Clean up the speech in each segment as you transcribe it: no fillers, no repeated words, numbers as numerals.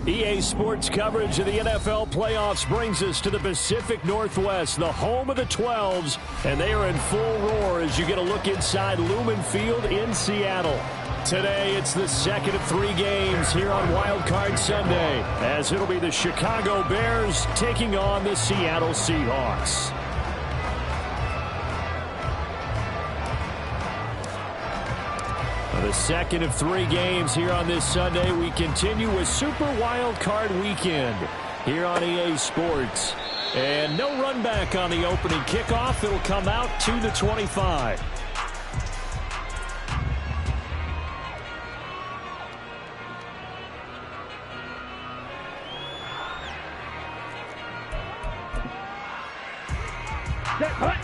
EA Sports coverage of the NFL playoffs brings us to the Pacific Northwest, the home of the 12s, and they are in full roar as you get a look inside Lumen Field in Seattle. Today, it's the second of 3 games here on Wild Card Sunday, as it'll be the Chicago Bears taking on the Seattle Seahawks. The second of 3 games here on this Sunday. We continue with Super Wild Card Weekend here on EA Sports. And no run back on the opening kickoff. It'll come out to the 25. Hut.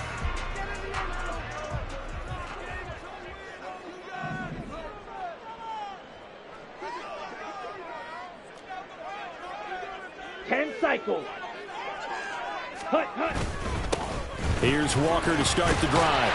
10 cycles. Hut. Here's Walker to start the drive.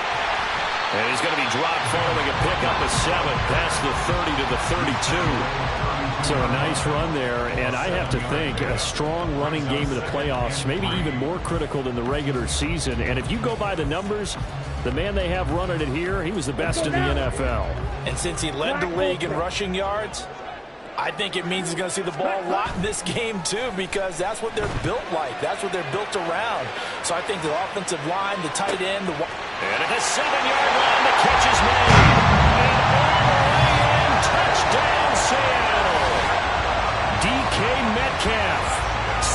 And he's going to be dropped following a pickup of 7 past the 30 to the 32. So a nice run there, and I have to think a strong running game in the playoffs, maybe even more critical than the regular season. And if you go by the numbers, the man they have running it here, he was the best in the NFL. And since he led the league in rushing yards, I think it means he's going to see the ball a lot in this game, too, because that's what they're built like. That's what they're built around. So I think the offensive line, the tight end, and at the 7-yard line, the catch is made. And all the way in, touchdown, Seattle. DK Metcalf,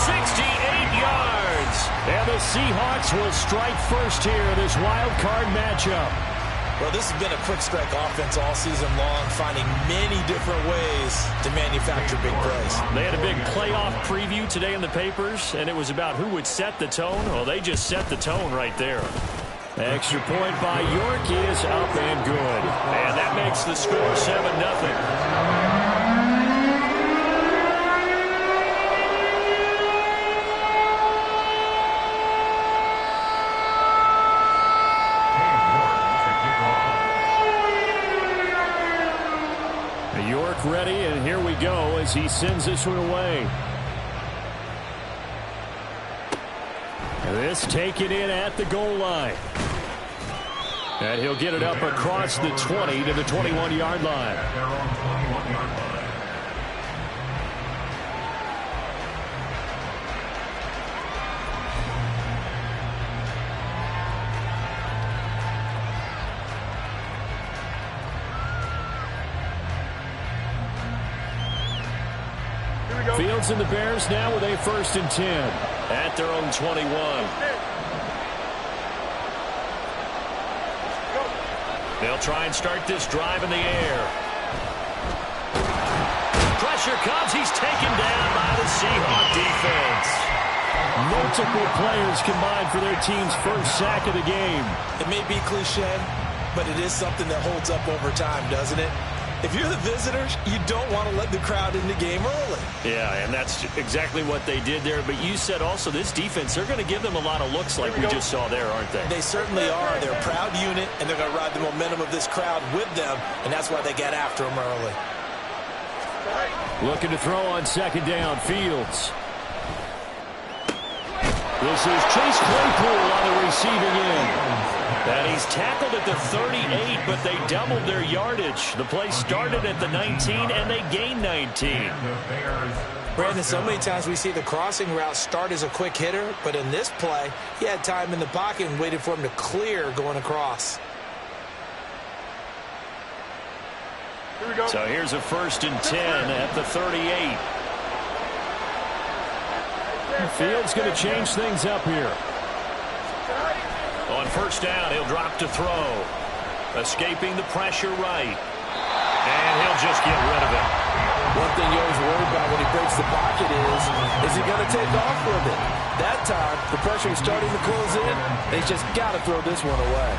68 yards. And the Seahawks will strike first here in this wild card matchup. Well, this has been a quick strike offense all season long, finding many different ways to manufacture big plays. They had a big playoff preview today in the papers, and it was about who would set the tone. Well, they just set the tone right there. Extra point by York is up and good. And that makes the score 7-0. Ready, and here we go as he sends this one away. This taken in at the goal line. And he'll get it up across the 20 to the 21-yard line. Fields and the Bears now with a 1st and 10 at their own 21. They'll try and start this drive in the air. Pressure comes. He's taken down by the Seahawk defense. Multiple players combined for their team's first sack of the game. It may be cliche, but it is something that holds up over time, doesn't it? If you're the visitors, you don't want to let the crowd in the game early. Yeah, and that's exactly what they did there. But you said also this defense, they're going to give them a lot of looks like we just saw there, aren't they? They certainly are. They're a proud unit, and they're going to ride the momentum of this crowd with them, and that's why they get after them early. Looking to throw on 2nd down, Fields. This is Chase Claypool on the receiving end. And he's tackled at the 38, but they doubled their yardage. The play started at the 19, and they gained 19. Brandon, so many times we see the crossing route start as a quick hitter, but in this play, he had time in the pocket and waited for him to clear going across. So here's a 1st and 10 at the 38. Fields going to change things up here. On 1st down, he'll drop to throw. Escaping the pressure right. And he'll just get rid of it. One thing you always worry about when he breaks the pocket is he going to take off with it? That time, the pressure is starting to close in. They just got to throw this one away.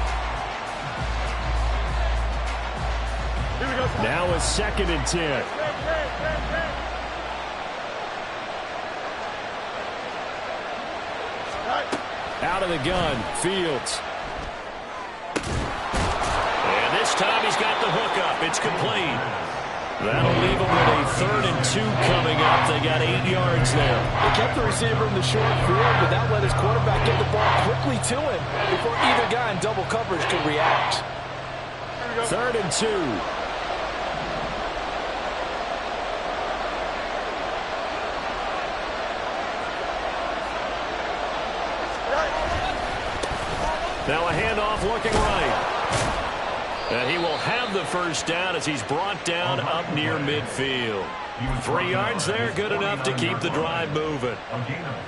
Now a 2nd and 10. Out of the gun, Fields. And this time he's got the hookup. It's complete. That'll leave them with a 3rd and 2 coming up. They got 8 yards there. They kept the receiver in the short field, but that let his quarterback get the ball quickly to him before either guy in double coverage could react. 3rd and 2. Now a handoff looking right. And he will have the first down as he's brought down up near midfield. 3 yards there, good enough to keep the drive moving.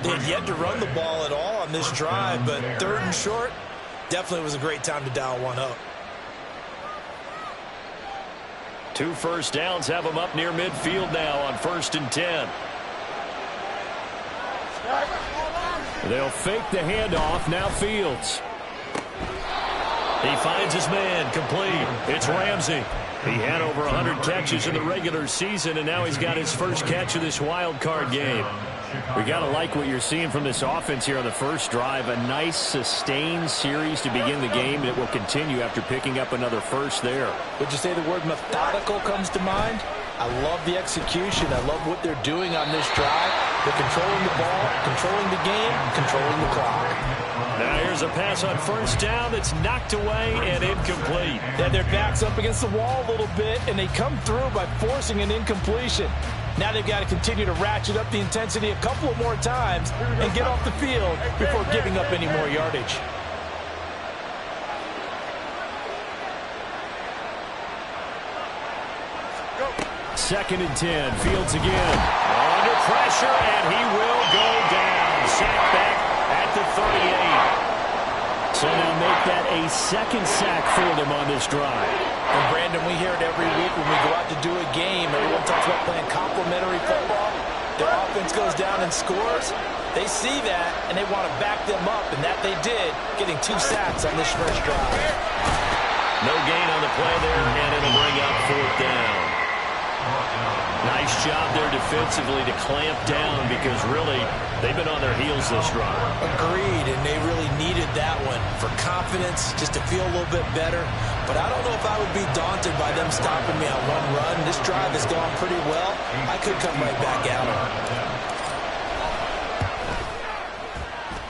They had yet to run the ball at all on this drive, but 3rd and short definitely was a great time to dial one up. 2 first downs have him up near midfield now on 1st and 10. They'll fake the handoff. Now Fields. He finds his man, complete. It's Ramsey. He had over 100 catches in the regular season, and now he's got his first catch of this wild card game. We got to like what you're seeing from this offense here on the first drive. A nice, sustained series to begin the game that will continue after picking up another first there. Would you say the word methodical comes to mind? I love the execution. I love what they're doing on this drive. They're controlling the ball, controlling the game, controlling the clock. Now here's a pass on 1st down that's knocked away and incomplete. They had their backs up against the wall a little bit, and they come through by forcing an incompletion. Now they've got to continue to ratchet up the intensity a couple of more times and get off the field before giving up any more yardage. Second and 10. Fields again. Under pressure, and he will go down. Sack back at the 38. So now make that a 2nd sack for them on this drive. And Brandon, we hear it every week when we go out to do a game. Everyone talks about playing complementary football. Their offense goes down and scores. They see that, and they want to back them up, and that they did, getting 2 sacks on this first drive. No gain on the play there, and it'll bring up 4th down. Nice job there defensively to clamp down because really they've been on their heels this drive. Agreed, and they really needed that one for confidence, just to feel a little bit better. But I don't know if I would be daunted by them stopping me on one run. This drive has gone pretty well. I could come right back at them.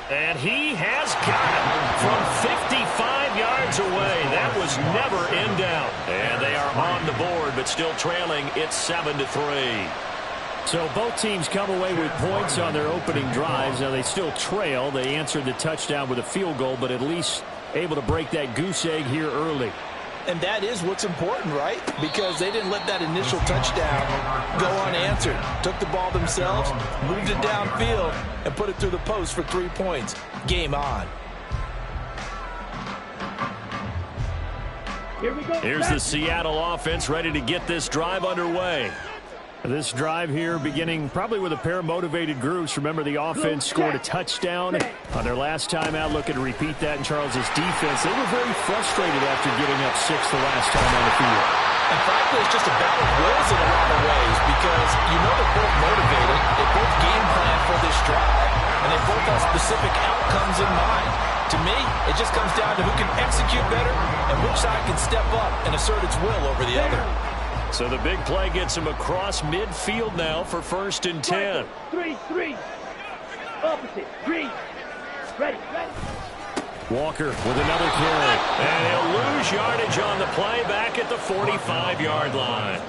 And he has got it from 55 yards away. That was never in doubt. And they are on the board, but still trailing. It's 7-3. So both teams come away with points on their opening drives. Now they still trail. They answered the touchdown with a field goal, but at least able to break that goose egg here early. And that is what's important, right? Because they didn't let that initial touchdown go unanswered. Took the ball themselves, moved it downfield, and put it through the post for 3 points. Game on. Here we go. Here's the Seattle offense ready to get this drive underway. This drive here beginning probably with a pair of motivated groups. Remember, the offense scored a touchdown on their last time out. Looking to repeat that in Charles's defense. They were very frustrated after giving up 6 the last time on the field. And frankly, it's just a battle of wills in a lot of ways because you know they're both motivated. They both game plan for this drive, and they both have specific outcomes in mind. To me, it just comes down to who can execute better and which side can step up and assert its will over the other. So the big play gets him across midfield now for 1st and 10. 3-3. Opposite. 3. Ready. Walker with another carry. And he'll lose yardage on the play back at the 45-yard line.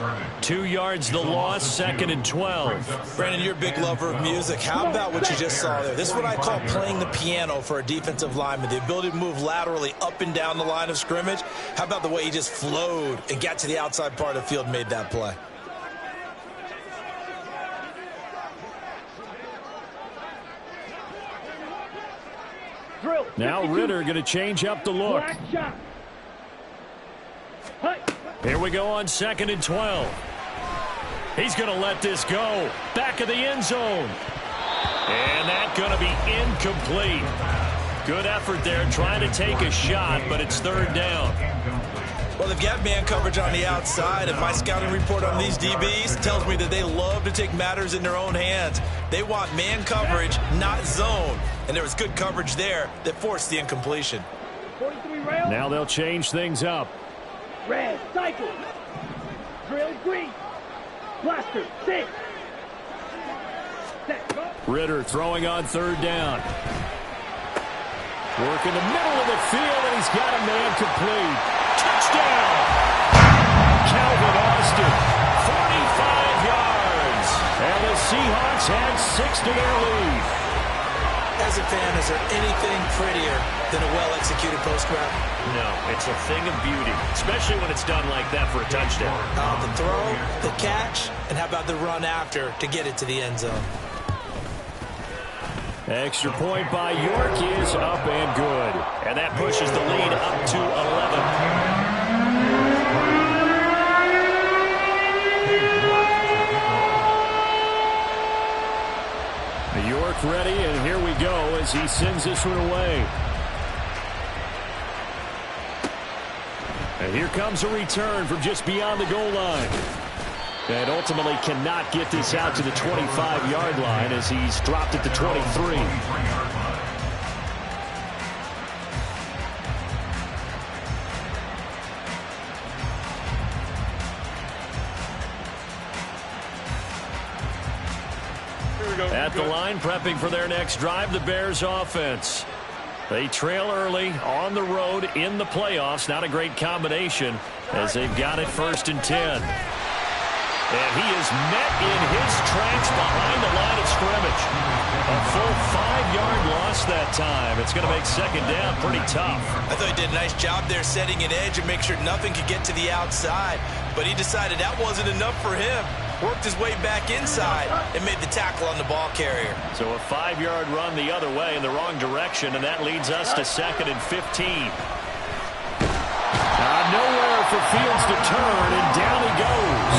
2 yards the loss, 2nd and 12. Brandon, you're a big lover of music. How about what you just saw there? This is what I call playing the piano for a defensive lineman. The ability to move laterally up and down the line of scrimmage. How about the way he just flowed and got to the outside part of the field and made that play? Now Ritter going to change up the look. Here we go on 2nd and 12. He's going to let this go. Back of the end zone. And that's going to be incomplete. Good effort there trying to take a shot, but it's 3rd down. Well, they've got man coverage on the outside, and my scouting report on these DBs tells me that they love to take matters in their own hands. They want man coverage, not zone. And there was good coverage there that forced the incompletion. 43 rail. Now they'll change things up. Red, cycle. Drill, green. Blaster, 6. Set, go. Ritter throwing on third down. Work in the middle of the field, and he's got a man complete. Touchdown! Calvin Austin, 45 yards. And the Seahawks add 6 to their lead. As a fan, is there anything prettier than a well-executed post grab? No, it's a thing of beauty, especially when it's done like that for a touchdown. The throw, the catch, and how about the run after to get it to the end zone? Extra point by York is up and good. And that pushes the lead up to 11. York ready, and here we go as he sends this one away. And here comes a return from just beyond the goal line. And ultimately cannot get this out to the 25-yard line as he's dropped at the 23. At the line, prepping for their next drive, the Bears offense. They trail early on the road in the playoffs. Not a great combination as they've got it 1st and 10. And he is met in his tracks behind the line of scrimmage. A full 5-yard loss that time. It's going to make second down pretty tough. I thought he did a nice job there setting an edge and make sure nothing could get to the outside. But he decided that wasn't enough for him. Worked his way back inside and made the tackle on the ball carrier. So a 5-yard run the other way in the wrong direction, and that leads us to 2nd and 15. Nowhere for Fields to turn, and down he goes.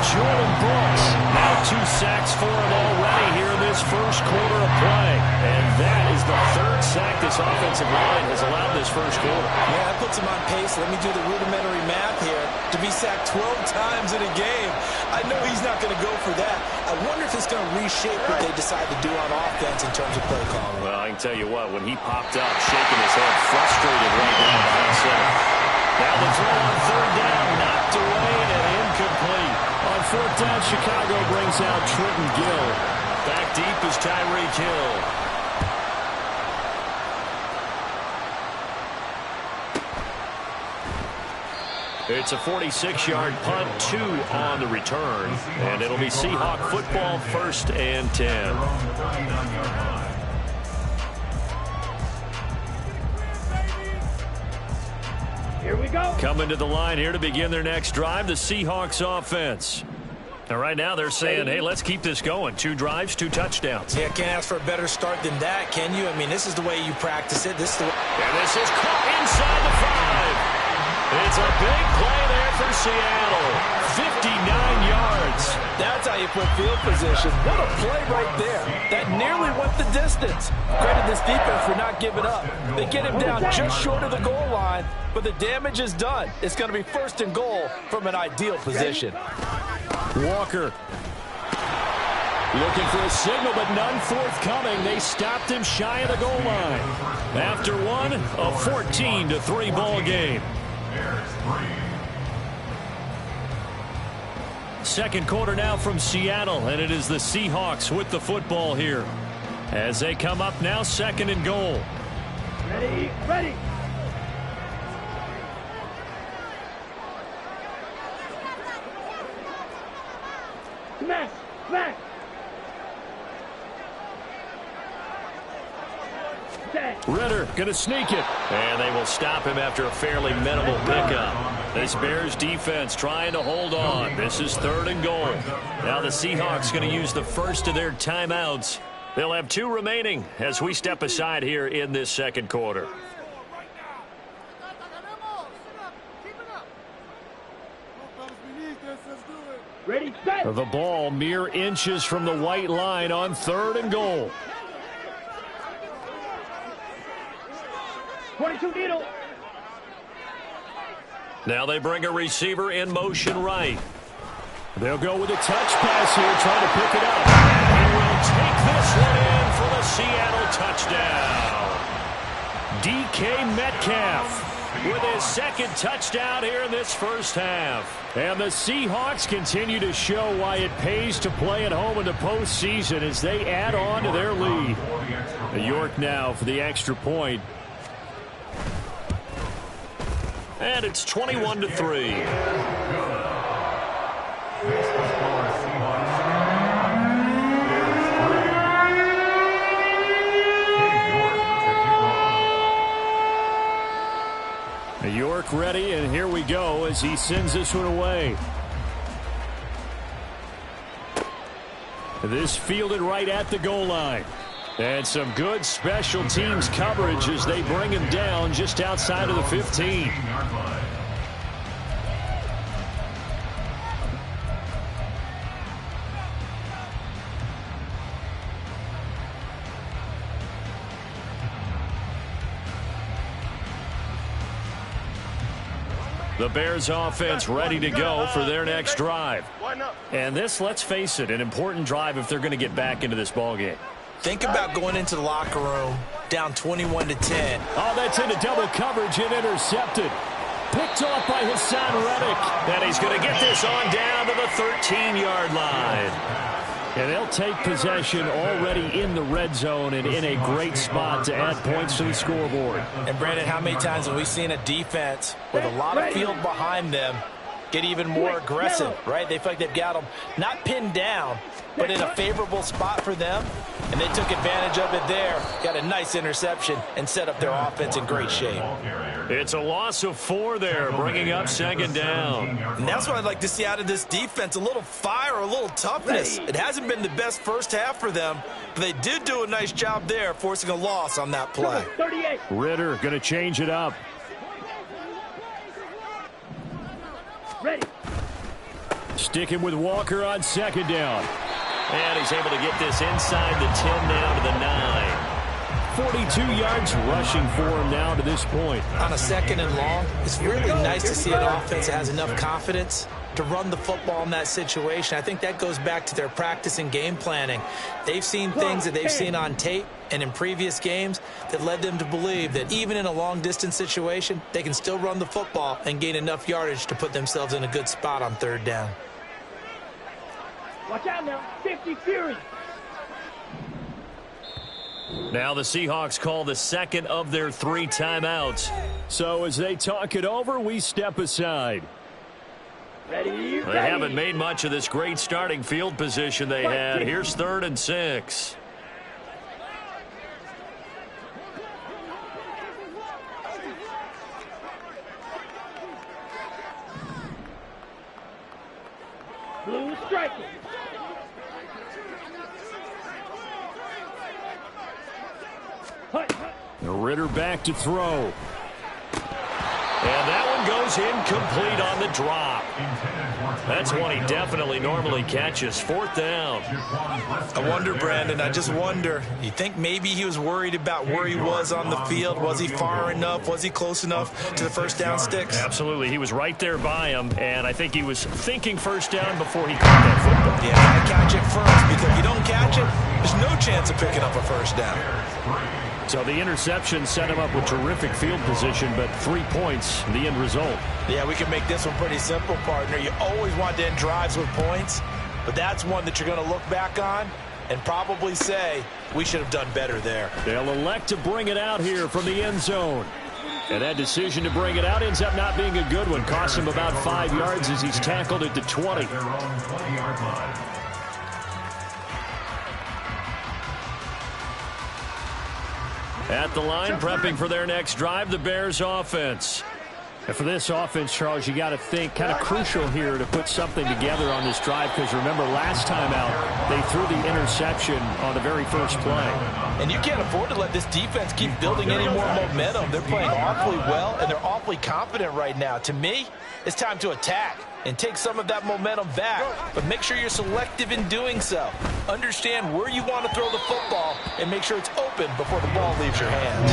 Jordan Brooks, now 2 sacks for him already here in this first quarter of play. And that is the 3rd sack this offensive line has allowed this first quarter. Yeah, that puts him on pace. Let me do the rudimentary math here. To be sacked 12 times in a game, I know he's not going to go for that. I wonder if it's going to reshape what they decide to do on offense in terms of play calling. Well, I can tell you what, when he popped up, shaking his head, frustrated right now behind center. Now the throw on 3rd down, knocked away and incomplete. On 4th down, Chicago brings out Trenton Gill. Back deep is Tyreek Hill. It's a 46-yard punt, 2 on the return. And it'll be Seahawk football, 1st and 10. Here we go. Coming to the line here to begin their next drive, the Seahawks offense. Now, right now they're saying, hey, let's keep this going. 2 drives, 2 touchdowns. Yeah, can't ask for a better start than that, can you? I mean, this is the way you practice it. This is the way. And this is caught inside the 5. It's a big play there for Seattle. 59 yards. That's how you put field position. What a play right there. That nearly went the distance. Credit this defense for not giving up. They get him down just short of the goal line, but the damage is done. It's going to be 1st and goal from an ideal position. Walker looking for a signal, but none forthcoming. They stopped him shy of the goal line. After one, a 14-3 ball game. Second quarter now from Seattle, and it is the Seahawks with the football here. As they come up now, 2nd and goal. Ready, ready. Smash, smash. Ritter going to sneak it. And they will stop him after a fairly minimal pickup. This Bears defense trying to hold on. This is 3rd and goal. Now the Seahawks going to use the first of their timeouts. They'll have 2 remaining as we step aside here in this second quarter. Ready, set. The ball mere inches from the white line on 3rd and goal. 22 needle. Now they bring a receiver in motion right. They'll go with a touch pass here, trying to pick it up. And he will take this one in for the Seattle touchdown. DK Metcalf with his second touchdown here in this first half. And the Seahawks continue to show why it pays to play at home in the postseason as they add on to their lead. York now for the extra point. And it's 21-3. York ready, and here we go as he sends this one away. This fielded right at the goal line. And some good special teams coverage as they bring him down just outside of the 15. The Bears offense ready to go for their next drive. And this, let's face it, an important drive if they're going to get back into this ballgame. Think about going into the locker room down 21-10. Oh, that's into double coverage and intercepted. Picked off by Hassan Reddick. And he's going to get this on down to the 13-yard line. And they'll take possession already in the red zone and in a great spot to add points to the scoreboard. And, Brandon, how many times have we seen a defense with a lot of field behind them get even more aggressive, right? They feel like they've got them not pinned down, but in a favorable spot for them, and they took advantage of it there, got a nice interception, and set up their offense in great shape. It's a loss of 4 there, bringing up second down. And that's what I'd like to see out of this defense, a little fire, a little toughness. It hasn't been the best first half for them, but they did do a nice job there, forcing a loss on that play. 38. Ritter going to change it up. Ready. Sticking with Walker on second down. And he's able to get this inside the 10 now to the 9. 42 yards rushing for him now to this point. On a second and long, it's really nice to see an offense that has enough confidence to run the football in that situation. I think that goes back to their practice and game planning. They've seen things that they've seen on tape and in previous games that led them to believe that even in a long-distance situation, they can still run the football and gain enough yardage to put themselves in a good spot on third down. Watch out now. 50 Fury. Now the Seahawks call the second of their 3 timeouts. So as they talk it over, we step aside. Ready. They haven't made much of this great starting field position they had. Here's 3rd and 6. Blue striking. Ritter back to throw. And that one goes incomplete on the drop. That's one he definitely normally catches. 4th down. I wonder, Brandon, I just wonder, you think maybe he was worried about where he was on the field? Was he far enough? Was he close enough to the first down sticks? Absolutely. He was right there by him, and I think he was thinking first down before he caught that football. Yeah, gotta catch it first, because if you don't catch it, there's no chance of picking up a first down. So the interception set him up with terrific field position, but 3 points, the end result. Yeah, we can make this one pretty simple, partner. You always want to end drives with points, but that's one that you're going to look back on and probably say, we should have done better there. They'll elect to bring it out here from the end zone. And that decision to bring it out ends up not being a good one. Cost him about 5 yards as he's tackled at the 20. At the line, prepping for their next drive, the Bears offense. And for this offense, Charles, you got to think kind of crucial here to put something together on this drive, because remember last time out, they threw the interception on the very first play. And you can't afford to let this defense keep building any more momentum. They're playing awfully well, and they're awfully confident right now. To me, it's time to attack and take some of that momentum back, but make sure you're selective in doing so. Understand where you want to throw the football and make sure it's open before the ball leaves your hands.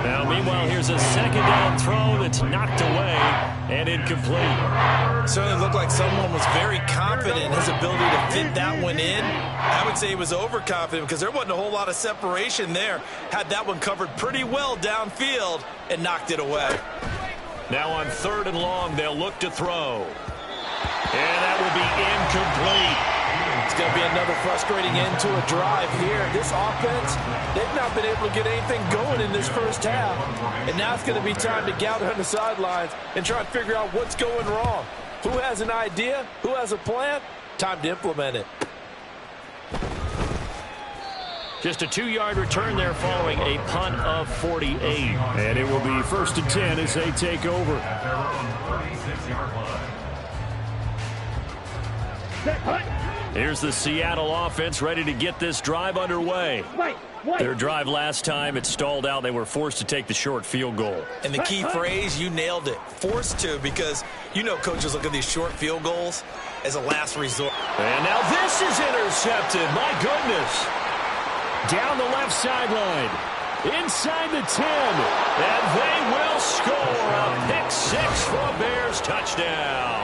Now, meanwhile, here's a second down throw that's knocked away and incomplete. Certainly looked like someone was very confident in his ability to fit that one in. I would say he was overconfident because there wasn't a whole lot of separation there. Had that one covered pretty well downfield and knocked it away. Now on 3rd and long, they'll look to throw. And that will be incomplete. It's going to be another frustrating end to a drive here. This offense, they've not been able to get anything going in this first half. And now it's going to be time to gather on the sidelines and try and figure out what's going wrong. Who has an idea? Who has a plan? Time to implement it. Just a 2-yard return there following a punt of 48. And it will be 1st and 10 as they take over. Here's the Seattle offense ready to get this drive underway. Their drive last time, it stalled out. They were forced to take the short field goal. And the key phrase, you nailed it. Forced to, because you know coaches look at these short field goals as a last resort. And now this is intercepted. My goodness. Down the left sideline. Inside the 10. And they will score a pick 6 for a Bears touchdown.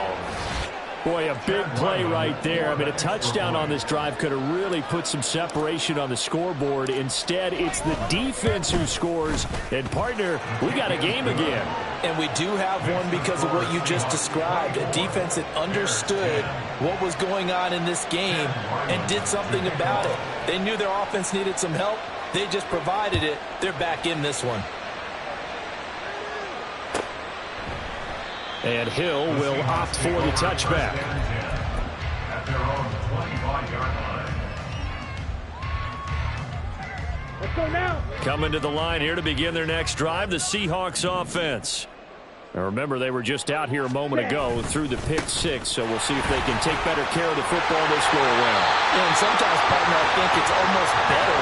Boy, a big play right there. I mean, a touchdown on this drive could have really put some separation on the scoreboard. Instead, it's the defense who scores. And, partner, we got a game again. And we do have one because of what you just described. A defense that understood what was going on in this game and did something about it. They knew their offense needed some help. They just provided it. They're back in this one. And Hill will opt for the touchback. At their own 25-yard line. Let's go now. Coming to the line here to begin their next drive, the Seahawks offense. Now remember, they were just out here a moment ago through the pick 6, so we'll see if they can take better care of the football this go around. Yeah, and sometimes, partner, I think it's almost better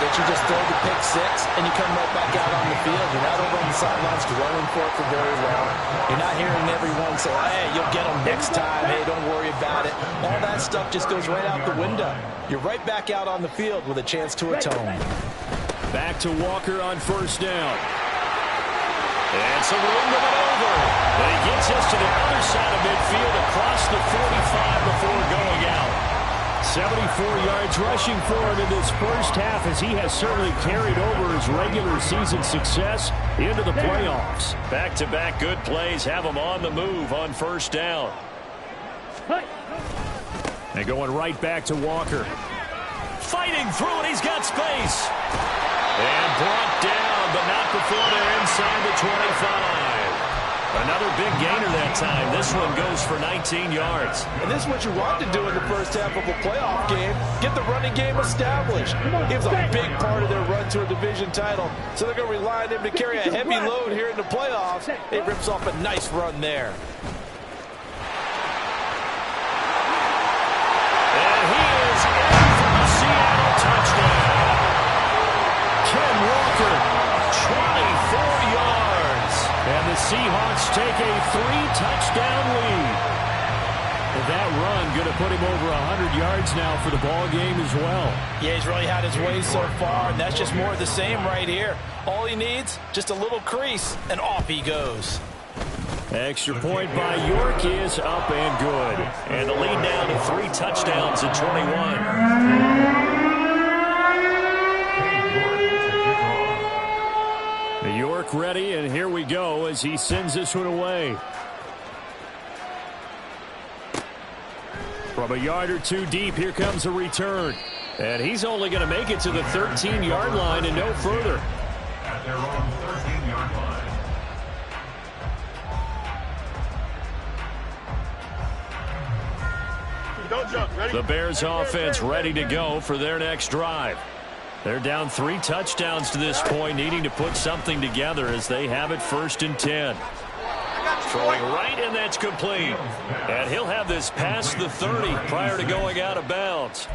that you just throw the pick 6 and you come right back out on the field. You're not over on the sidelines dwelling for it for very long. You're not hearing everyone say, hey, you'll get them next time. Hey, don't worry about it. All that stuff just goes right out the window. You're right back out on the field with a chance to atone. Back to Walker on 1st down. And some room to maneuver. But he gets us to the other side of midfield across the 45 before going out. 74 yards rushing for him in this first half, as he has certainly carried over his regular season success into the playoffs. Back-to-back good plays have him on the move on 1st down. And going right back to Walker. Fighting through it, he's got space. And brought down, but not before they're inside the 25. Another big gainer that time. This one goes for 19 yards. And this is what you want to do in the first half of a playoff game. Get the running game established. He was a big part of their run to a division title. So they're going to rely on him to carry a heavy load here in the playoffs. He rips off a nice run there. And he is in for the Seattle touchdown. Ken Walker, 24 yards. And the Seahawks take a 3-touchdown lead. And that run going to put him over 100 yards now for the ball game as well. Yeah, he's really had his way so far, and that's just more of the same right here. All he needs, just a little crease, and off he goes. Extra point by York is up and good. And the lead down to 3 touchdowns at 21. York ready, and here we go as he sends this one away. From a yard or two deep, here comes a return. And he's only going to make it to the 13-yard line and no further. At their own 13-yard line. Don't jump. Ready? The Bears offense ready to go for their next drive. They're down 3 touchdowns to this point, needing to put something together as they have it 1st and 10. Throwing right, and that's complete. And he'll have this past the 30 prior to going out of bounds.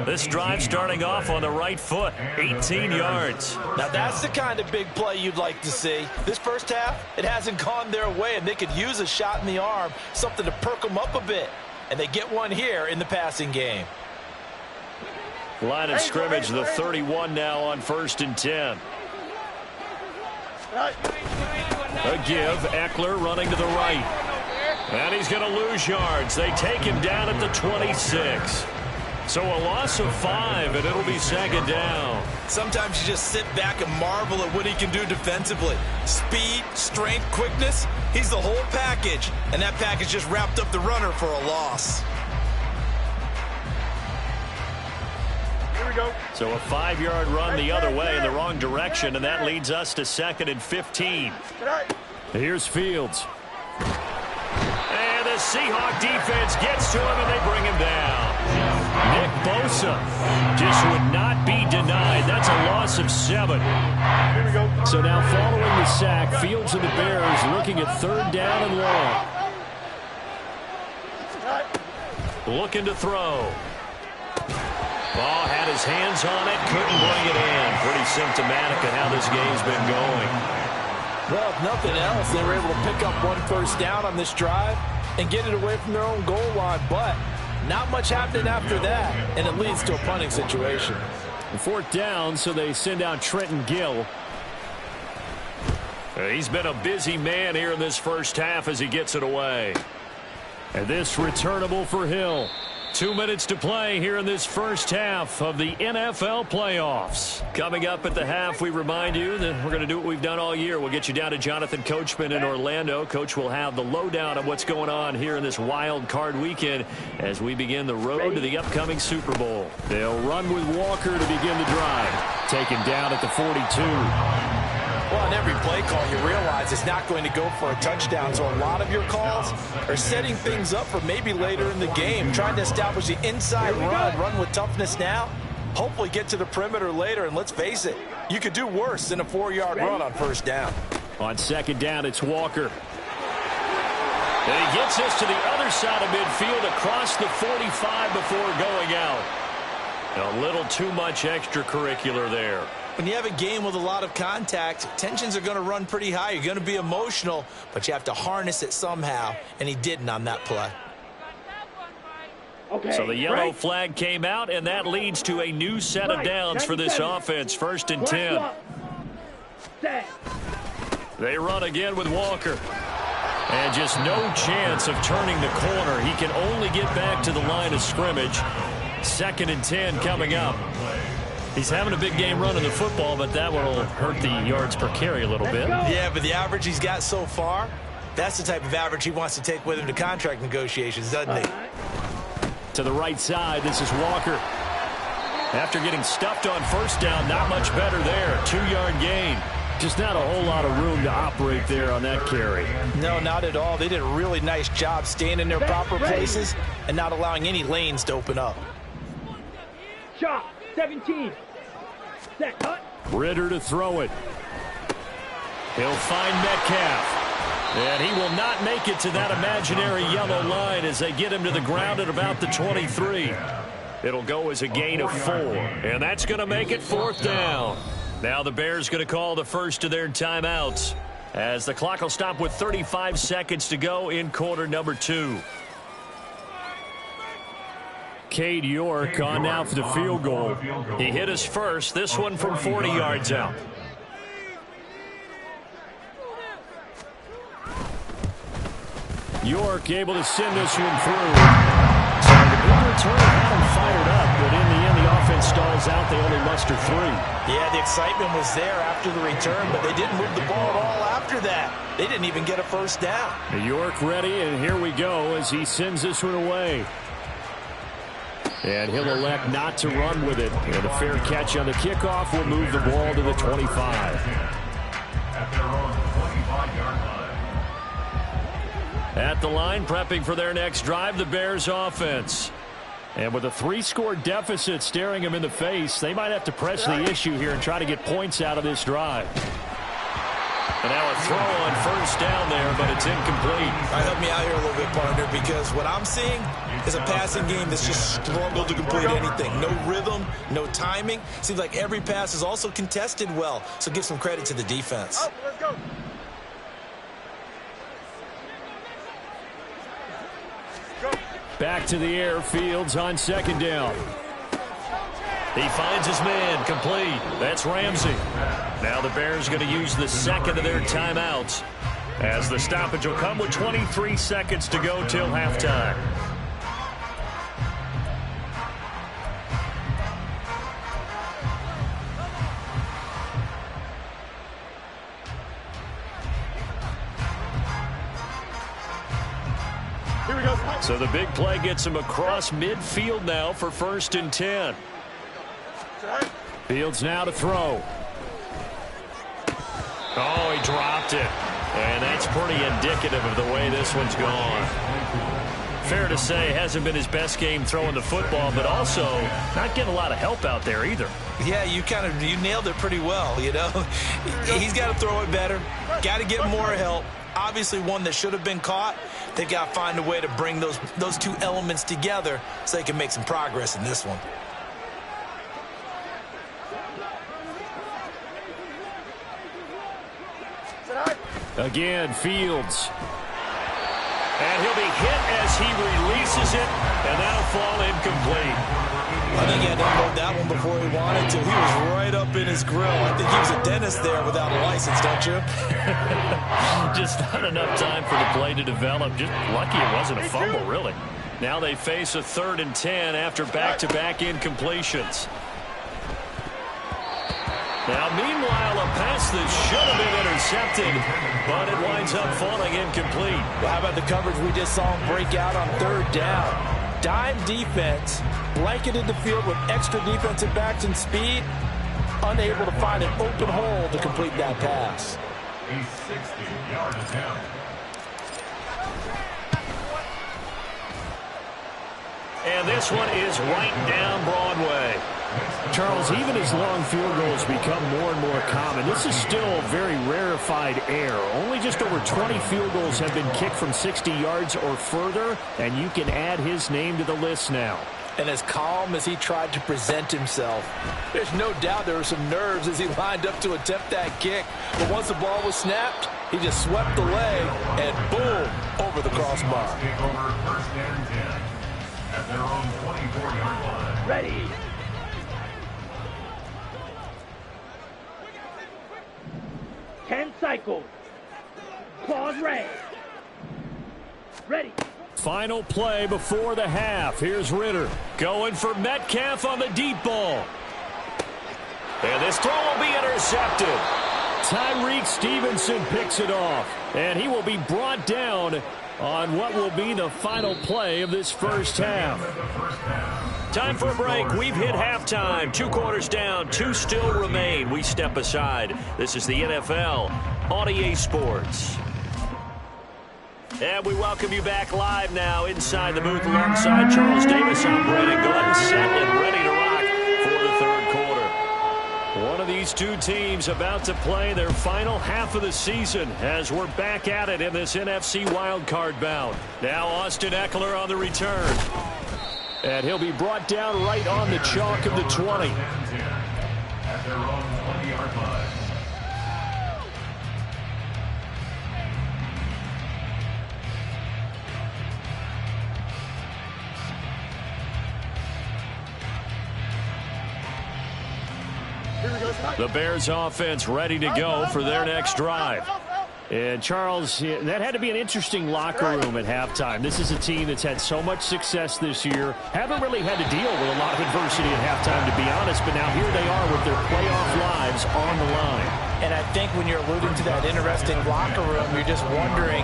This drive starting off on the right foot, 18 yards. Now that's the kind of big play you'd like to see. This first half, it hasn't gone their way, and they could use a shot in the arm, something to perk them up a bit. And they get one here in the passing game. Line of scrimmage, the 31 now on 1st and 10. A give, Eckler running to the right. And he's going to lose yards. They take him down at the 26. So a loss of 5, and it'll be second down. Sometimes you just sit back and marvel at what he can do defensively. Speed, strength, quickness, he's the whole package. And that package just wrapped up the runner for a loss. Here we go. So a 5-yard run the other way in the wrong direction, and that leads us to 2nd and 15. Here's Fields. And the Seahawk defense gets to him, and they bring him down. Nick Bosa just would not be denied. That's a loss of 7. So now following the sack, Fields and the Bears looking at 3rd down and long. Looking to throw. Ball had his hands on it, couldn't bring it in. Pretty symptomatic of how this game's been going. Well, if nothing else, they were able to pick up 1 first down on this drive and get it away from their own goal line. But not much happening after that, and it leads to a punting situation. 4th down, so they send out Trenton Gill. He's been a busy man here in this first half as he gets it away. And this returnable for Hill. 2 minutes to play here in this first half of the NFL playoffs. Coming up at the half, we remind you that we're going to do what we've done all year. We'll get you down to Jonathan Coachman in Orlando. Coach will have the lowdown of what's going on here in this wild card weekend as we begin the road to the upcoming Super Bowl. They'll run with Walker to begin the drive. Taken down at the 42. Well, on every play call, you realize it's not going to go for a touchdown. So a lot of your calls are setting things up for maybe later in the game, trying to establish the inside run with toughness now, hopefully get to the perimeter later. And let's face it, you could do worse than a 4-yard run on 1st down. On 2nd down, it's Walker. And he gets us to the other side of midfield across the 45 before going out. A little too much extracurricular there. When you have a game with a lot of contact, tensions are going to run pretty high. You're going to be emotional, but you have to harness it somehow, and he didn't on that play. Okay, so the yellow flag came out, and that leads to a new set of downs for this offense. 1st and 10. They run again with Walker. And just no chance of turning the corner. He can only get back to the line of scrimmage. 2nd and 10 coming up. He's having a big game running the football, but that will hurt the yards per carry a little bit. Yeah, but the average he's got so far, that's the type of average he wants to take with him to contract negotiations, doesn't he? To the right side, this is Walker. After getting stuffed on 1st down, not much better there. 2-yard gain. Just not a whole lot of room to operate there on that carry. No, not at all. They did a really nice job staying in their proper places and not allowing any lanes to open up. Shot. 17. Set. Cut. Ritter to throw it. He'll find Metcalf. And he will not make it to that imaginary yellow line as they get him to the ground at about the 23. It'll go as a gain of 4. And that's going to make it 4th down. Now the Bears going to call the first of their timeouts as the clock will stop with 35 seconds to go in quarter number 2. Cade York on now for the field goal. He hit us first, this one from 40 yards out. York able to send this one through. So the big return had him fired up, but in the end the offense stalls out. They only muster 3. Yeah, the excitement was there after the return, but they didn't move the ball at all after that. They didn't even get a 1st down. York ready, and here we go as he sends this one away. And he'll elect not to run with it. And a fair catch on the kickoff will move the ball to the 25. At their own 25-yard line. At the line, prepping for their next drive, the Bears offense. And with a 3-score deficit staring them in the face, they might have to press the issue here and try to get points out of this drive. And now a throw on 1st down there, but it's incomplete. All right, help me out here a little bit, partner, because what I'm seeing is a passing game that's just struggled to complete anything. No rhythm, no timing. Seems like every pass is also contested well, so give some credit to the defense. Let's go. Back to the air, Fields on 2nd down. He finds his man, complete. That's Ramsey. Now the Bears going to use the 2nd of their timeouts as the stoppage will come with 23 seconds to go till halftime. So the big play gets him across midfield now for 1st and 10. Fields now to throw. Oh, he dropped it. And that's pretty indicative of the way this one's gone. Fair to say, hasn't been his best game throwing the football, but also not getting a lot of help out there either. Yeah, you nailed it pretty well, you know. He's got to throw it better. Got to get more help. Obviously one that should have been caught. They got to find a way to bring those two elements together so they can make some progress in this one. Again, Fields. And he'll be hit as he releases it, and that'll fall incomplete. I think he had to unload that one before he wanted to. He was right up in his grill. I think he was a dentist there without a license, don't you? Just not enough time for the play to develop. Just lucky it wasn't a fumble, really. Now they face a 3rd and 10 after back-to-back incompletions. Now, meanwhile, a pass that should have been intercepted, but it winds up falling incomplete. Well, how about the coverage we just saw him break out on 3rd down? Dime defense, blanketed the field with extra defensive backs and speed, unable to find an open hole to complete that pass. A 60-yard attempt. And this one is right down Broadway. Charles, even as long field goals become more and more common, this is still a very rarefied air. Only just over 20 field goals have been kicked from 60 yards or further, and you can add his name to the list now. And as calm as he tried to present himself, there's no doubt there were some nerves as he lined up to attempt that kick. But once the ball was snapped, he just swept the leg and boom, over the crossbar. Take over 1st and 10 at their own 24-yard line. Ready. Cycles. Pause red. Ready. Final play before the half. Here's Ritter going for Metcalf on the deep ball. And this throw will be intercepted. Tyreek Stevenson picks it off. And he will be brought down on what will be the final play of this first half. Time for a break. We've hit halftime. 2 quarters down. 2 still remain. We step aside. This is the NFL on EA Sports. And we welcome you back live now inside the booth alongside Charles Davis. I'm Brandon Glenn, set and ready to rock for the third quarter. One of these two teams about to play their final half of the season as we're back at it in this NFC wildcard bout. Now Austin Ekeler on the return. And he'll be brought down right on the chalk of the 20. At their own 20-yard line. The Bears offense ready to go for their next drive. And Charles, that had to be an interesting locker room at halftime. This is a team that's had so much success this year. Haven't really had to deal with a lot of adversity at halftime, to be honest. But now here they are with their playoff lives on the line. And I think when you're alluding to that interesting locker room, you're just wondering,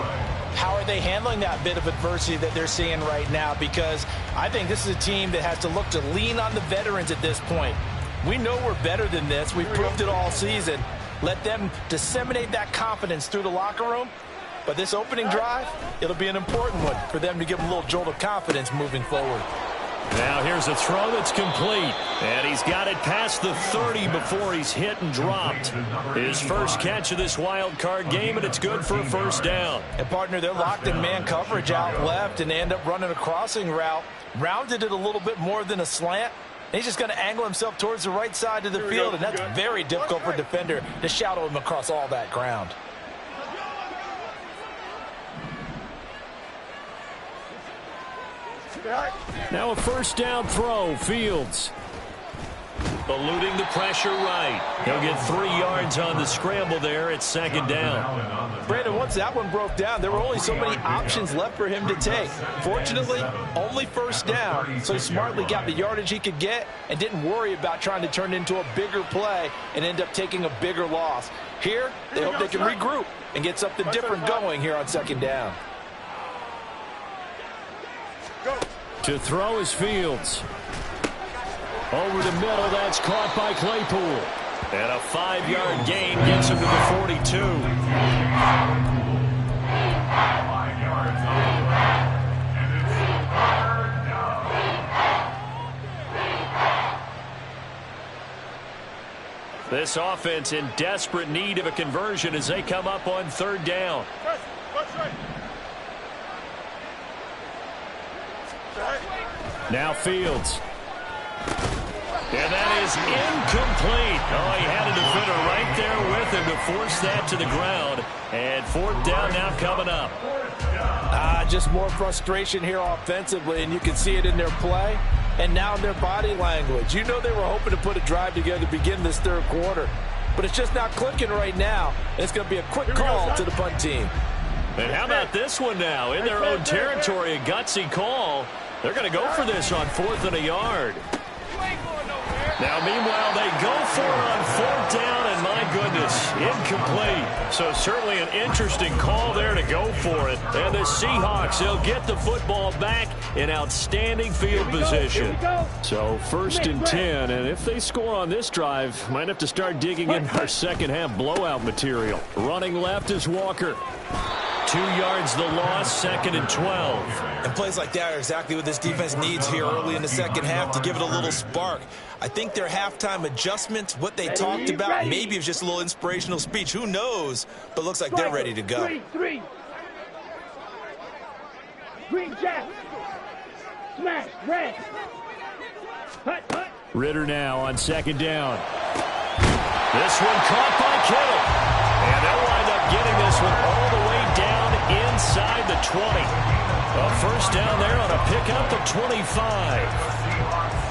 how are they handling that bit of adversity that they're seeing right now? Because I think this is a team that has to look to lean on the veterans at this point. We know we're better than this. We've proved it all season. Let them disseminate that confidence through the locker room. But this opening drive, it'll be an important one for them to give them a little jolt of confidence moving forward. Now here's a throw that's complete. And he's got it past the 30 before he's hit and dropped. His first catch of this wild card game, and it's good for a first down. And partner, they're locked in man coverage out left, and they end up running a crossing route. Rounded it a little bit more than a slant. He's just going to angle himself towards the right side of the field, and that's very difficult for a defender to shadow him across all that ground. Now a first down throw, Fields. Eluding the pressure right. He'll get 3 yards on the scramble there at second down. Brandon, once that one broke down, there were only so many options left for him to take. Fortunately, only first down, so he smartly got the yardage he could get and didn't worry about trying to turn it into a bigger play and end up taking a bigger loss. Here, they hope they can regroup and get something different going here on second down. To throw is Fields. Over the middle, that's caught by Claypool. And a 5-yard gain gets him to the 42. 5 yards on the ground. And it's third down. This offense in desperate need of a conversion as they come up on 3rd down. Now Fields. And that is incomplete. Oh, he had a defender right there with him to force that to the ground. And 4th down now coming up. Just more frustration here offensively, and you can see it in their play and now in their body language. You know they were hoping to put a drive together to begin this 3rd quarter, but it's just not clicking right now. It's going to be a quick call to the punt team. And how about this one now? In their own territory, a gutsy call. They're going to go for this on 4th and a yard. Now, meanwhile, they go for it on 4th down, and my goodness, incomplete. So certainly an interesting call there to go for it. And the Seahawks, they'll get the football back in outstanding field position. So 1st and 10, and if they score on this drive, might have to start digging in our second-half blowout material. Running left is Walker. 2 yards the loss, 2nd and 12. And plays like that are exactly what this defense needs here early in the second half to give it a little spark. I think their halftime adjustments, what they talked about, maybe it was just a little inspirational speech. Who knows? But looks like they're ready to go. Green jack. Smash. Red. Hut. Ritter now on 2nd down. This one caught by Kittle. And they'll wind up getting this one all the way down inside the 20. A 1st down there on a pickup at 25.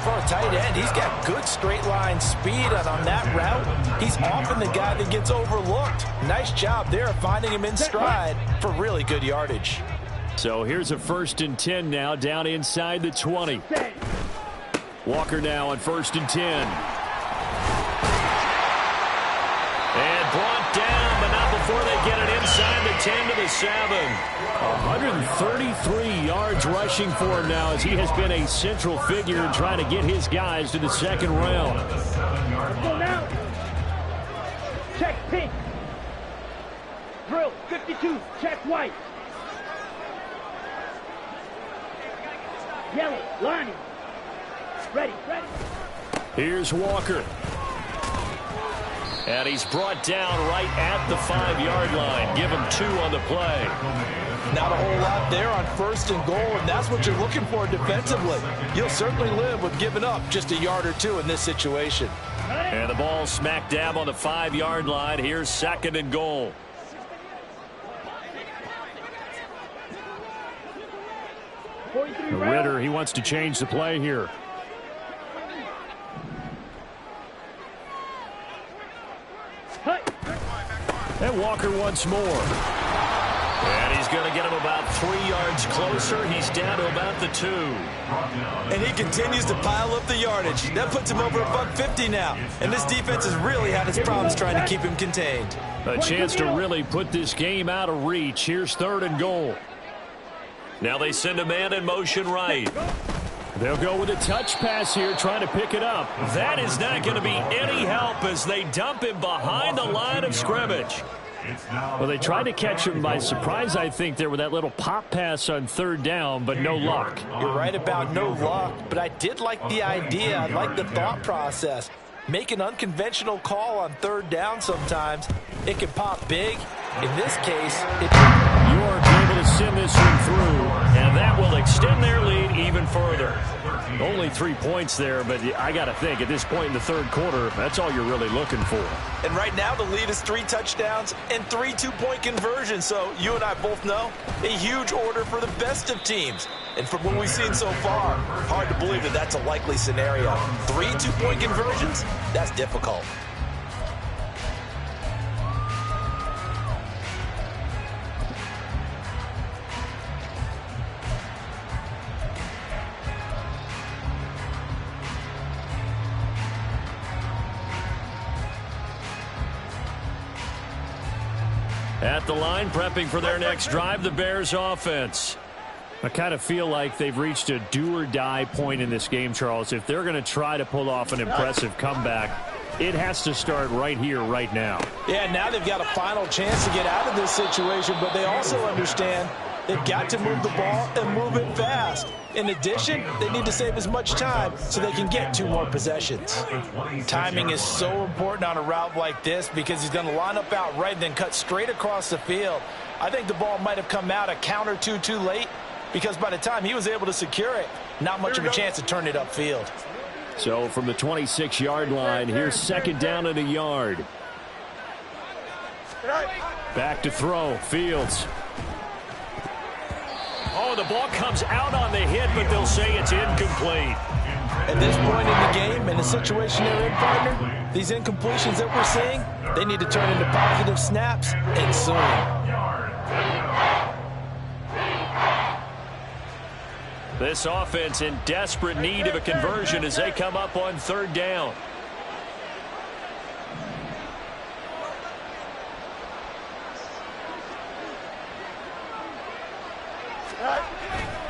For a tight end, he's got good straight line speed, and on that route, he's often the guy that gets overlooked. Nice job there finding him in stride for really good yardage. So here's a 1st and 10 now, down inside the 20. Walker now on 1st and 10. And brought down, but not before they get it inside the 10 to the 7. 133 yards rushing for him now as he has been a central figure in trying to get his guys to the 2nd round. Let's go now. Check pink. Drill 52. Check white. Yellow. Lining. Ready. Here's Walker. And he's brought down right at the 5-yard line. Give him 2 on the play. Not a whole lot there on 1st and goal, and that's what you're looking for defensively. You'll certainly live with giving up just a yard or 2 in this situation. And the ball smack dab on the 5-yard line. Here's 2nd and goal. Ritter, he wants to change the play here. And Walker once more. And he's going to get him about 3 yards closer. He's down to about the 2. And he continues to pile up the yardage. That puts him over $150 now. And this defense has really had its problems trying to keep him contained. A chance to really put this game out of reach. Here's 3rd and goal. Now they send a man in motion right. They'll go with a touch pass here, trying to pick it up. That is not going to be any help as they dump him behind the line of scrimmage. Well, they tried to catch him by surprise, I think, there with that little pop pass on 3rd down, but no luck. You're right about no luck, but I did like the idea. I like the thought process. Make an unconventional call on 3rd down sometimes. It can pop big. In this case, York able to send this one through, and that will extend their lead even further. Only 3 points there, but I got to think at this point in the 3rd quarter, that's all you're really looking for. And right now the lead is 3 touchdowns and 3 two-point conversions. So you and I both know a huge order for the best of teams. And from what we've seen so far, hard to believe that that's a likely scenario. 3 two-point conversions? That's difficult. At the line, prepping for their next drive, the Bears offense. I kind of feel like they've reached a do-or-die point in this game, Charles. If they're going to try to pull off an impressive comeback, it has to start right here, right now. Yeah, now they've got a final chance to get out of this situation, but they also understand they've got to move the ball and move it fast. In addition, they need to save as much time so they can get 2 more possessions. Timing is so important on a route like this because he's going to line up out right and then cut straight across the field. I think the ball might have come out a count or two too late because by the time he was able to secure it, not much of a chance to turn it upfield. So from the 26-yard line, here's 2nd down and a yard. Back to throw, Fields. Oh, the ball comes out on the hit, but they'll say it's incomplete. At this point in the game, in the situation they're in, partner, these incompletions that we're seeing, they need to turn into positive snaps, and soon. This offense in desperate need of a conversion as they come up on 3rd down.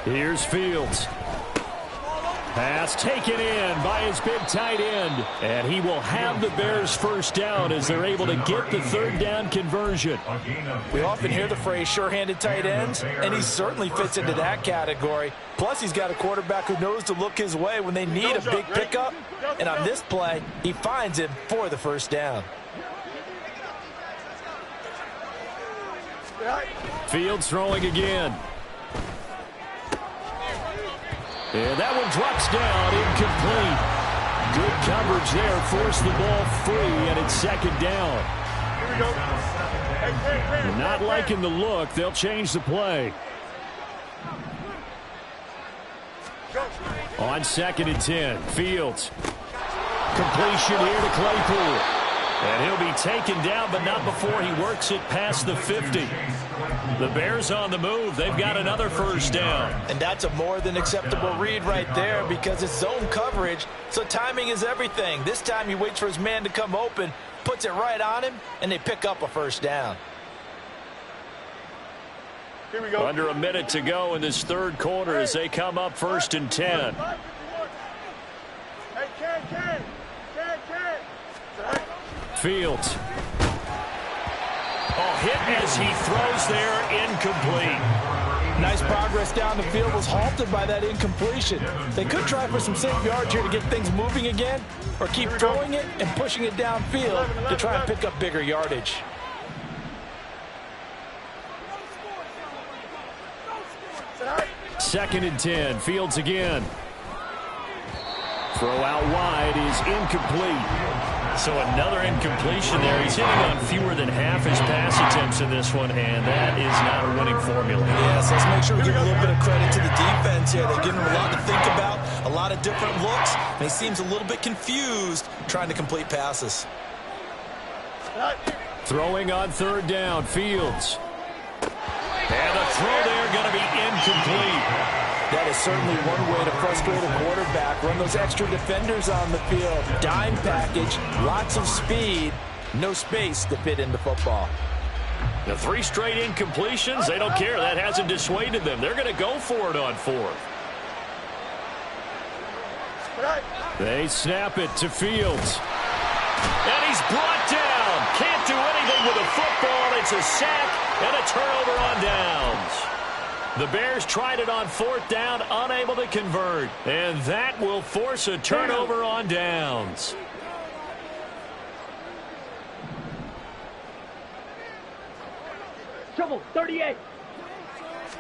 Here's Fields. Pass taken in by his big tight end. And he will have the Bears 1st down as they're able to get the 3rd down conversion. We often hear the phrase sure-handed tight ends, and he certainly fits into that category. Plus, he's got a quarterback who knows to look his way when they need a big pickup. And on this play, he finds him for the 1st down. Fields throwing again. And that one drops down, incomplete. Good coverage there, forced the ball free, and it's 2nd down. Not liking the look, they'll change the play. On 2nd and 10, Fields. Completion here to Claypool. And he'll be taken down, but not before he works it past the 50. The Bears on the move. They've got another 1st down. And that's a more than acceptable read right there because it's zone coverage, so timing is everything. This time he waits for his man to come open, puts it right on him, and they pick up a 1st down. Here we go. Under a minute to go in this 3rd quarter as they come up 1st and 10. Hey, Ken. Fields. Oh, hit as he throws there, incomplete. Nice progress down the field was halted by that incompletion. They could try for some safe yards here to get things moving again, or keep throwing it and pushing it downfield to try and pick up bigger yardage. Second and 10. Fields again. Throw out wide is incomplete. So another incompletion there. He's hitting on fewer than half his pass attempts in this one, and that is not a winning formula. Yes, let's make sure we give a little bit of credit to the defense here. They're giving him a lot to think about, a lot of different looks, and he seems a little bit confused trying to complete passes. Throwing on 3rd down, Fields. And the throw there going to be incomplete. That is certainly one way to frustrate a quarterback. Run those extra defenders on the field. Dime package, lots of speed, no space to fit into football. The 3 straight incompletions, they don't care. That hasn't dissuaded them. They're going to go for it on 4th. They snap it to Fields. And he's brought down. Can't do anything with a football. It's a sack and a turnover on downs. The Bears tried it on 4th down, unable to convert. And that will force a turnover on downs. Trouble, 38.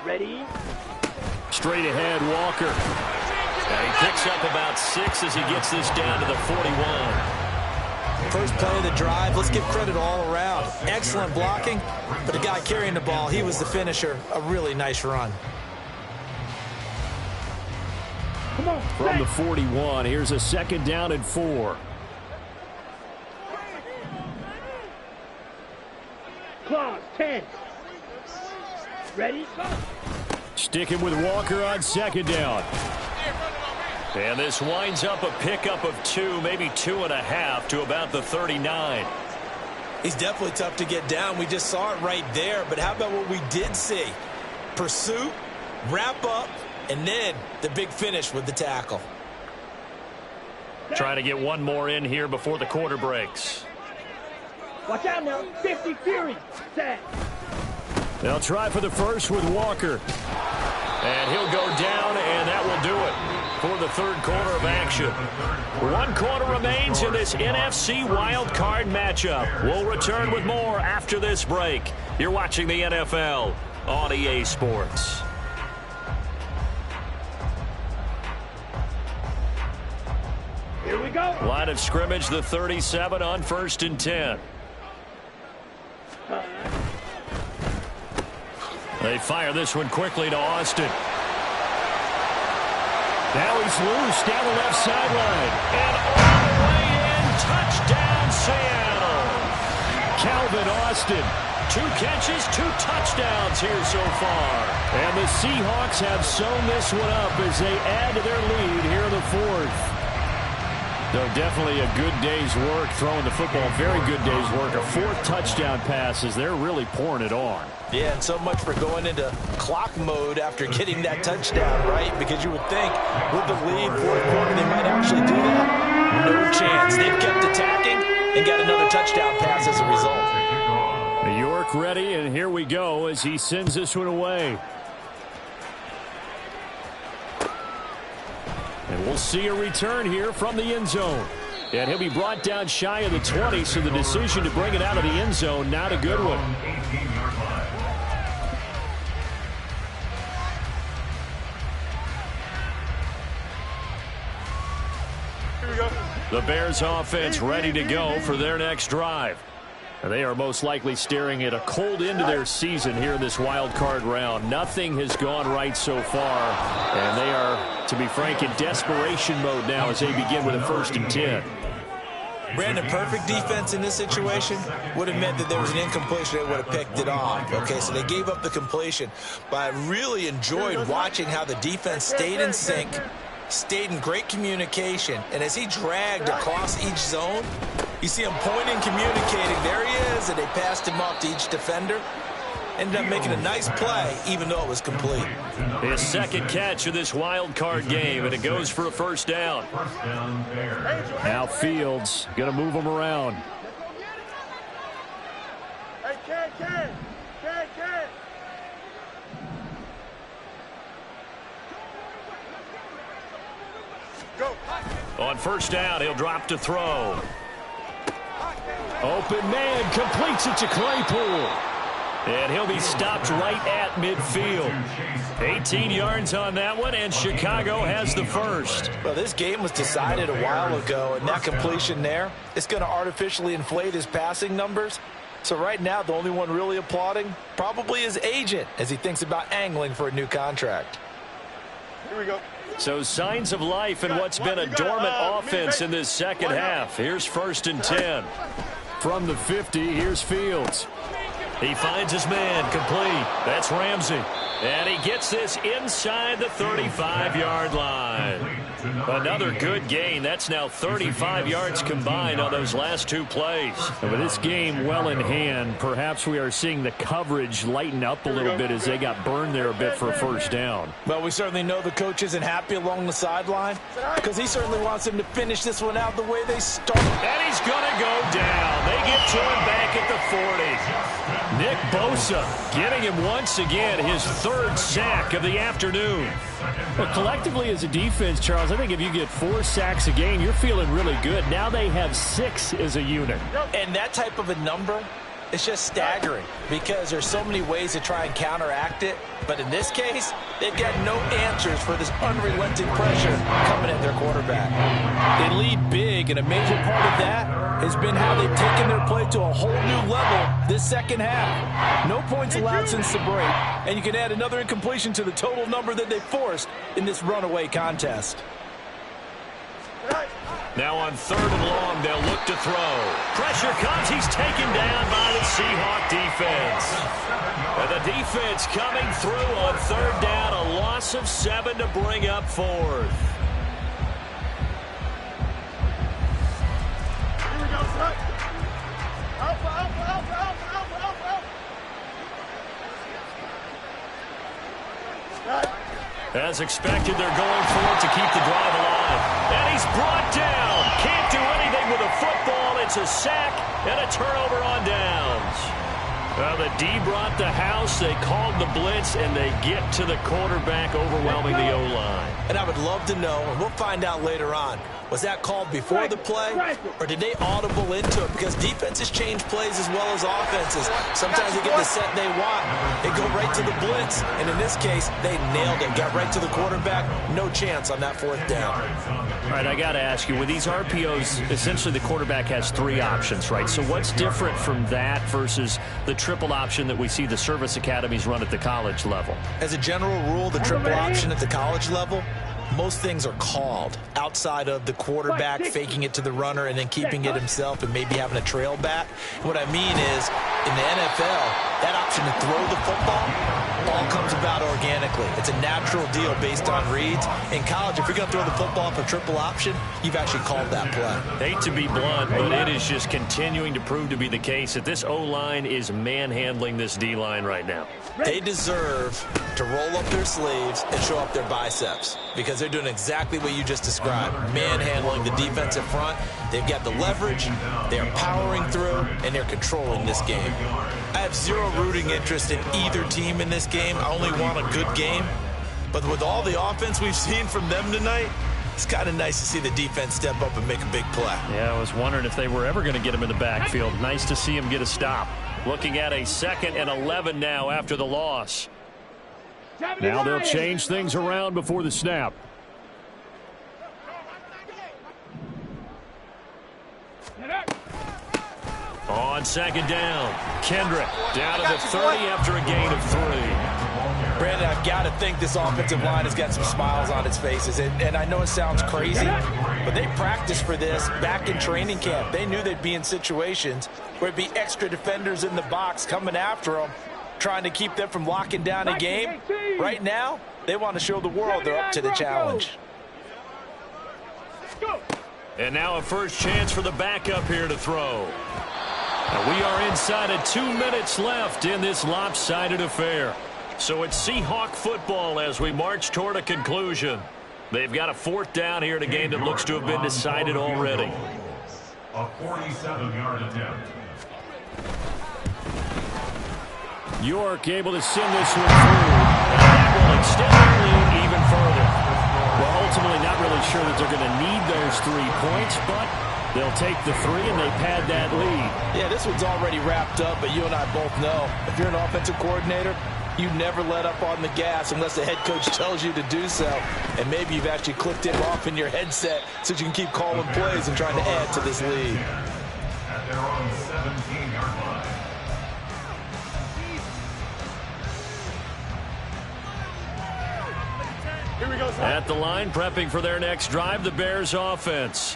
Ready? Straight ahead, Walker. And he picks up about 6 as he gets this down to the 41. First play of the drive, let's give credit all around. Excellent blocking, but the guy carrying the ball, he was the finisher. A really nice run. Come on, From the 41, here's a 2nd down and 4. Claws, 10. Ready? Sticking with Walker on 2nd down. And this winds up a pickup of 2, maybe 2.5 to about the 39. He's definitely tough to get down. We just saw it right there. But how about what we did see? Pursuit, wrap up, and then the big finish with the tackle. Trying to get one more in here before the quarter breaks. Watch out now. 50 Fury. Set. They'll try for the first with Walker. And he'll go down, and that will do it for the third quarter of action. 1 quarter remains in this NFC Wild Card matchup. We'll return with more after this break. You're watching the NFL on EA Sports. Here we go. Line of scrimmage, the 37 on 1st and 10. They fire this one quickly to Austin. Now he's loose down the left sideline. And all the way in, touchdown Seattle. Calvin Austin, 2 catches, 2 touchdowns here so far. And the Seahawks have sewn this one up as they add to their lead here in the 4th. So definitely a good day's work throwing the football. Very good day's work. A 4th touchdown pass as they're really pouring it on. Yeah, and so much for going into clock mode after getting that touchdown, right? Because you would think with the lead, 4th quarter, they might actually do that. No chance. They've kept attacking and got another touchdown pass as a result. York ready, and here we go as he sends this one away. And we'll see a return here from the end zone. And he'll be brought down shy of the 20, so the decision to bring it out of the end zone, not a good one. The Bears offense ready to go for their next drive. And they are most likely staring at a cold end to their season here in this wild card round. Nothing has gone right so far, and they are, to be frank, in desperation mode now as they begin with a 1st and 10. Brandon, perfect defense in this situation would have meant that there was an incompletion. They would have picked it off. Okay, so they gave up the completion. But I really enjoyed watching how the defense stayed in sync, stayed in great communication, and as he dragged across each zone, you see him pointing, communicating. There he is, and they passed him off to each defender. Ended up making a nice play, even though it was complete. His 2nd catch of this wild card game, and it goes for a 1st down. Now Fields going to move him around. Hey, Ken. Go. On 1st down, he'll drop to throw. Open man, completes it to Claypool. And he'll be stopped right at midfield. 18 yards on that one, and Chicago has the 1st. Well, this game was decided a while ago, and that completion there is going to artificially inflate his passing numbers. So right now, the only one really applauding probably his agent as he thinks about angling for a new contract. Here we go. So signs of life in what's been a dormant offense in this 2nd half. Here's 1st and 10. From the 50, here's Fields. He finds his man, complete. That's Ramsey. And he gets this inside the 35-yard line. Another good gain. That's now 35 yards combined on those last 2 plays. And with this game well in hand, perhaps we are seeing the coverage lighten up a little bit as they got burned there a bit for a 1st down. Well, we certainly know the coach isn't happy along the sideline because he certainly wants him to finish this one out the way they started. And he's going to go down. They get to him back at the 40. Nick Bosa getting him once again his 3rd sack of the afternoon. Well, collectively as a defense, Charles, I think if you get 4 sacks a game, you're feeling really good. Now they have 6 as a unit. And that type of a number, it's just staggering because there's so many ways to try and counteract it. But in this case, they've got no answers for this unrelenting pressure coming at their quarterback. They lead big, and a major part of that has been how they've taken their play to a whole new level this 2nd half. No points allowed since the break, and you can add another incompletion to the total number that they forced in this runaway contest. Now on 3rd and long, they'll look to throw. Pressure comes. He's taken down by the Seahawk defense. And the defense coming through on 3rd down. A loss of 7 to bring up 4th. Here we go, son. Alpha. As expected, they're going for it to keep the drive alive. And he's brought down. Can't do anything with a football. It's a sack and a turnover on downs. The D brought the house. They called the blitz, and they get to the quarterback, overwhelming the O-line. And I would love to know, and we'll find out later on, was that called before the play, or did they audible into it? Because defenses change plays as well as offenses. Sometimes they get the set they want. They go right to the blitz. And in this case, they nailed it. Got right to the quarterback. No chance on that fourth down. All right, I got to ask you, with these RPOs, essentially the quarterback has 3 options, right? So what's different from that versus the triple option that we see the service academies run at the college level? As a general rule, the triple option at the college level, most things are called outside of the quarterback faking it to the runner and then keeping it himself and maybe having a trail back. What I mean is, in the NFL, that option to throw the football all comes about organically. It's a natural deal based on reads. In college, if you're going to throw the football for triple option, you've actually called that play. Hate to be blunt, but it is just continuing to prove to be the case that this O-line is manhandling this D-line right now. They deserve to roll up their sleeves and show up their biceps because they're doing exactly what you just described, manhandling the defensive front. They've got the leverage, they're powering through, and they're controlling this game. I have zero rooting interest in either team in this game. I only want a good game. But with all the offense we've seen from them tonight, it's kind of nice to see the defense step up and make a big play. Yeah, I was wondering if they were ever going to get him in the backfield. Nice to see him get a stop. Looking at a 2nd and 11 now after the loss. Now they'll change things around before the snap. On 2nd down, Kendrick down to the 30 after a gain of 3. Brandon, I've got to think this offensive line has got some smiles on its faces. And I know it sounds crazy, but they practiced for this back in training camp. They knew they'd be in situations where it'd be extra defenders in the box coming after them, trying to keep them from locking down a game. Right now, they want to show the world they're up to the challenge. And now a first chance for the backup here to throw. And we are inside of 2 minutes left in this lopsided affair. So it's Seahawk football as we march toward a conclusion. They've got a 4th down here in a game that looks to have been decided already. A 47-yard attempt. York able to send this one through. And that will extend their lead even further. Well, ultimately not really sure that they're going to need those 3 points, but they'll take the 3 and they pad that lead. Yeah, this one's already wrapped up, but you and I both know if you're an offensive coordinator, you never let up on the gas unless the head coach tells you to do so. And maybe you've actually clicked it off in your headset so you can keep calling plays and trying to add to this lead. At their own 17-yard line. At the line, prepping for their next drive, the Bears offense.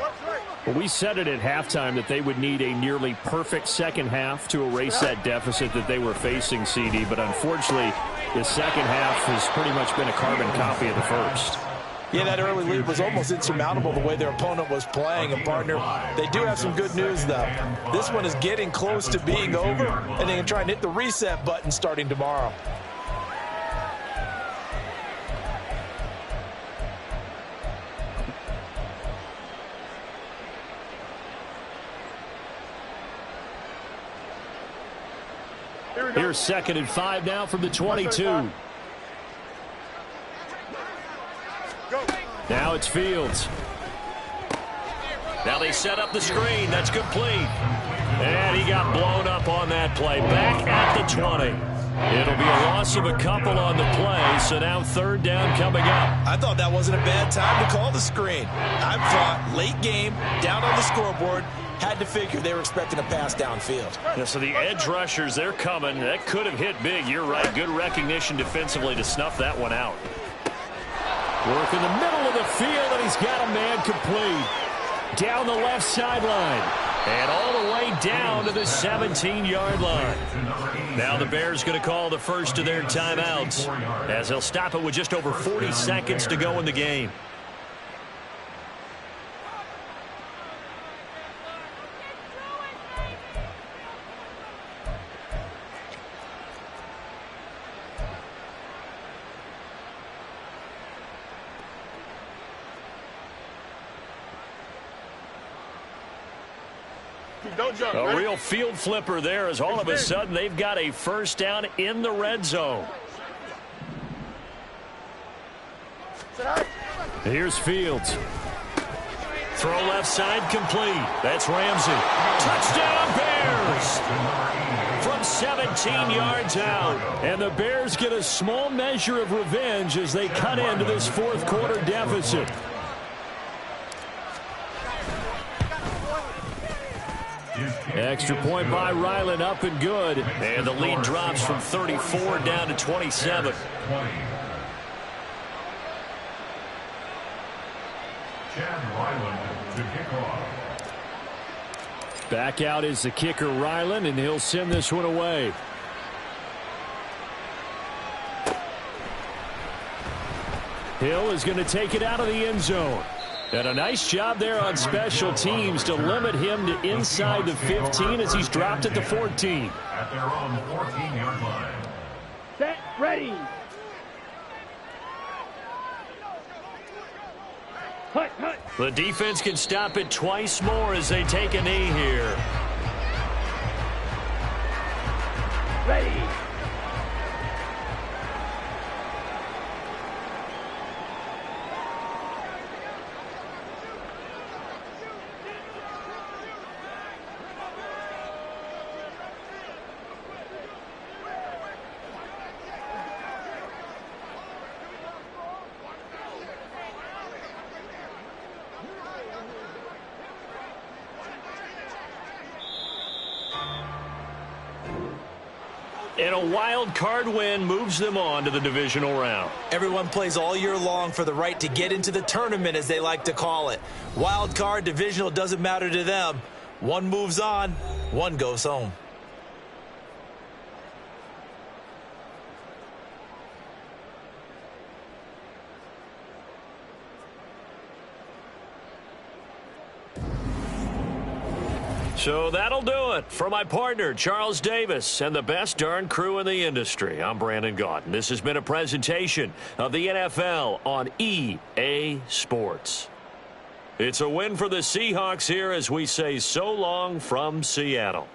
Well, we said it at halftime that they would need a nearly perfect second half to erase that deficit that they were facing, CD. But unfortunately, the second half has pretty much been a carbon copy of the first. Yeah, that early lead was almost insurmountable the way their opponent was playing. And, partner, they do have some good news, though. This one is getting close to being over, and they can try and hit the reset button starting tomorrow. Here's 2nd and 5 now from the 22. Now it's Fields. Now they set up the screen. That's complete. And he got blown up on that play. Back at the 20. It'll be a loss of a couple on the play, so now 3rd down coming up. I thought that wasn't a bad time to call the screen. I thought late game, down on the scoreboard, had to figure they were expecting a pass downfield. Yeah, so the edge rushers, they're coming. That could have hit big. You're right. Good recognition defensively to snuff that one out. Work in the middle of the field, and he's got a man complete. Down the left sideline. And all the way down to the 17-yard line. Now the Bears going to call the first of their timeouts as they'll stop it with just over 40 seconds to go in the game. Don't jump. A real field flipper there as all of a sudden they've got a first down in the red zone. Here's Fields. Throw left side complete. That's Ramsey. Touchdown Bears! From 17 yards out. And the Bears get a small measure of revenge as they cut into this fourth quarter deficit. Extra point by Ryland, up and good. And the lead drops from 34 down to 27. Chad Ryland to kick off. Back out is the kicker, Ryland, and he'll send this one away. Hill is going to take it out of the end zone. And a nice job there on special teams to limit him to inside the 15 as he's dropped at the 14. At their own 14-yard line. Set, ready. Hut, hut. The defense can stop it twice more as they take a knee here. Ready. And a wild card win moves them on to the divisional round. Everyone plays all year long for the right to get into the tournament, as they like to call it. Wild card, divisional, doesn't matter to them. One moves on, one goes home. So that'll do it for my partner, Charles Davis, and the best darn crew in the industry. I'm Brandon Gaudin. This has been a presentation of the NFL on EA Sports. It's a win for the Seahawks here as we say so long from Seattle.